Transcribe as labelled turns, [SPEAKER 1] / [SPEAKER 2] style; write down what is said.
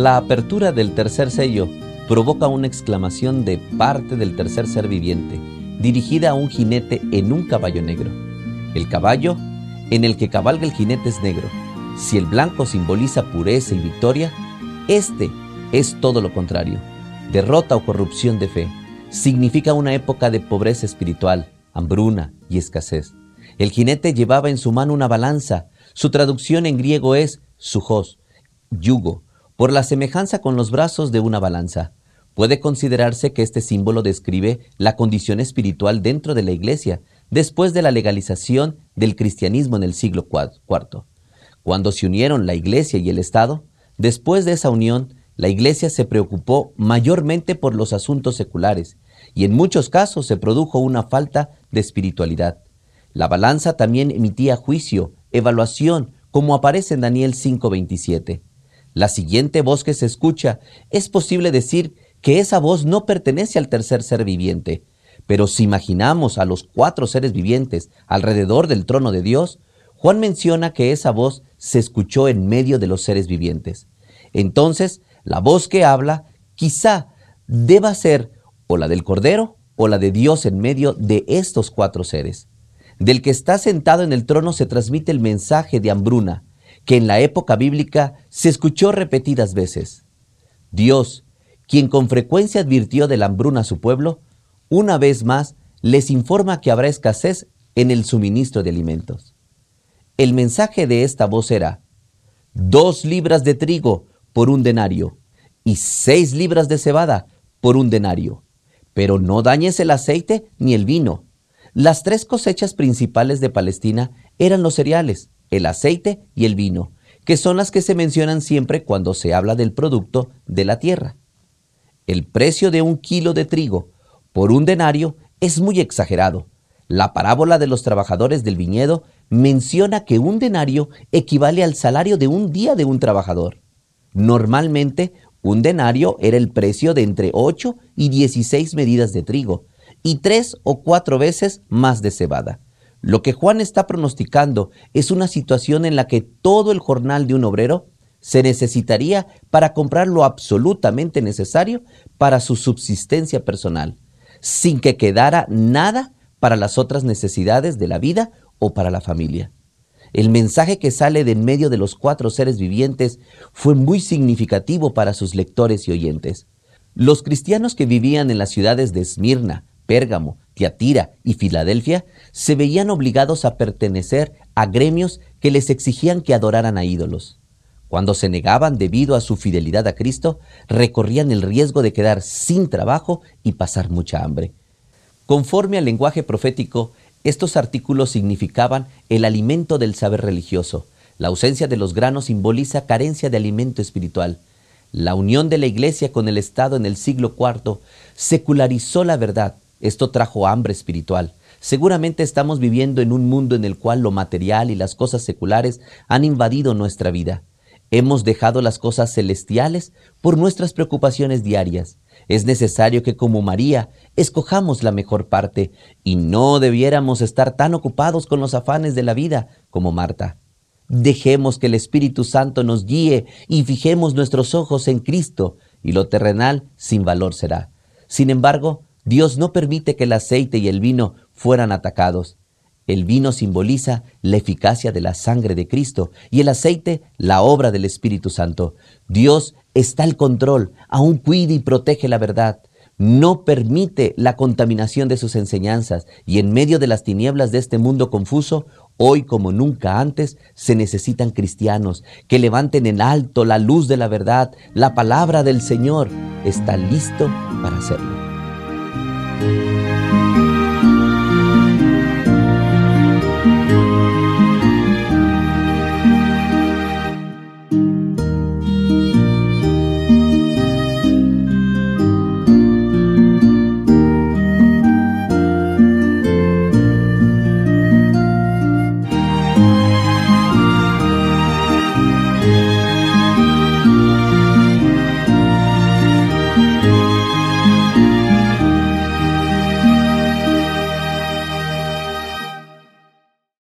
[SPEAKER 1] La apertura del tercer sello provoca una exclamación de parte del tercer ser viviente, dirigida a un jinete en un caballo negro. El caballo en el que cabalga el jinete es negro. Si el blanco simboliza pureza y victoria, este es todo lo contrario: derrota o corrupción de fe. Significa una época de pobreza espiritual, hambruna y escasez. El jinete llevaba en su mano una balanza. Su traducción en griego es sujos, yugo, por la semejanza con los brazos de una balanza. Puede considerarse que este símbolo describe la condición espiritual dentro de la iglesia después de la legalización del cristianismo en el siglo IV. Cuando se unieron la iglesia y el Estado, después de esa unión, la iglesia se preocupó mayormente por los asuntos seculares y en muchos casos se produjo una falta de espiritualidad. La balanza también emitía juicio, evaluación, como aparece en Daniel 5:27. La siguiente voz que se escucha, es posible decir que esa voz no pertenece al tercer ser viviente, pero si imaginamos a los 4 seres vivientes alrededor del trono de Dios, Juan menciona que esa voz se escuchó en medio de los seres vivientes. Entonces, la voz que habla quizá deba ser o la del Cordero o la de Dios en medio de estos 4 seres. Del que está sentado en el trono se transmite el mensaje de hambruna, que en la época bíblica se escuchó repetidas veces. Dios, quien con frecuencia advirtió de la hambruna a su pueblo, una vez más les informa que habrá escasez en el suministro de alimentos. El mensaje de esta voz era: 2 libras de trigo por 1 denario y 6 libras de cebada por 1 denario. Pero no dañes el aceite ni el vino. Las 3 cosechas principales de Palestina eran los cereales, el aceite y el vino, que son las que se mencionan siempre cuando se habla del producto de la tierra. El precio de 1 kilo de trigo por 1 denario es muy exagerado. La parábola de los trabajadores del viñedo menciona que 1 denario equivale al salario de un día de un trabajador. Normalmente, 1 denario era el precio de entre 8 y 16 medidas de trigo y 3 o 4 veces más de cebada. Lo que Juan está pronosticando es una situación en la que todo el jornal de un obrero se necesitaría para comprar lo absolutamente necesario para su subsistencia personal, sin que quedara nada para las otras necesidades de la vida o para la familia. El mensaje que sale de en medio de los 4 seres vivientes fue muy significativo para sus lectores y oyentes. Los cristianos que vivían en las ciudades de Esmirna, Pérgamo, Tiatira y Filadelfia se veían obligados a pertenecer a gremios que les exigían que adoraran a ídolos. Cuando se negaban debido a su fidelidad a Cristo, recorrían el riesgo de quedar sin trabajo y pasar mucha hambre. Conforme al lenguaje profético, estos artículos significaban el alimento del saber religioso. La ausencia de los granos simboliza carencia de alimento espiritual. La unión de la iglesia con el Estado en el siglo IV secularizó la verdad. Esto trajo hambre espiritual. Seguramente estamos viviendo en un mundo en el cual lo material y las cosas seculares han invadido nuestra vida. Hemos dejado las cosas celestiales por nuestras preocupaciones diarias. Es necesario que, como María, escojamos la mejor parte y no debiéramos estar tan ocupados con los afanes de la vida como Marta. Dejemos que el Espíritu Santo nos guíe y fijemos nuestros ojos en Cristo, y lo terrenal sin valor será. Sin embargo, Dios no permite que el aceite y el vino fueran atacados. El vino simboliza la eficacia de la sangre de Cristo y el aceite la obra del Espíritu Santo. Dios está al control, aún cuida y protege la verdad. No permite la contaminación de sus enseñanzas y en medio de las tinieblas de este mundo confuso, hoy como nunca antes, se necesitan cristianos que levanten en alto la luz de la verdad. La palabra del Señor está listo para hacerlo.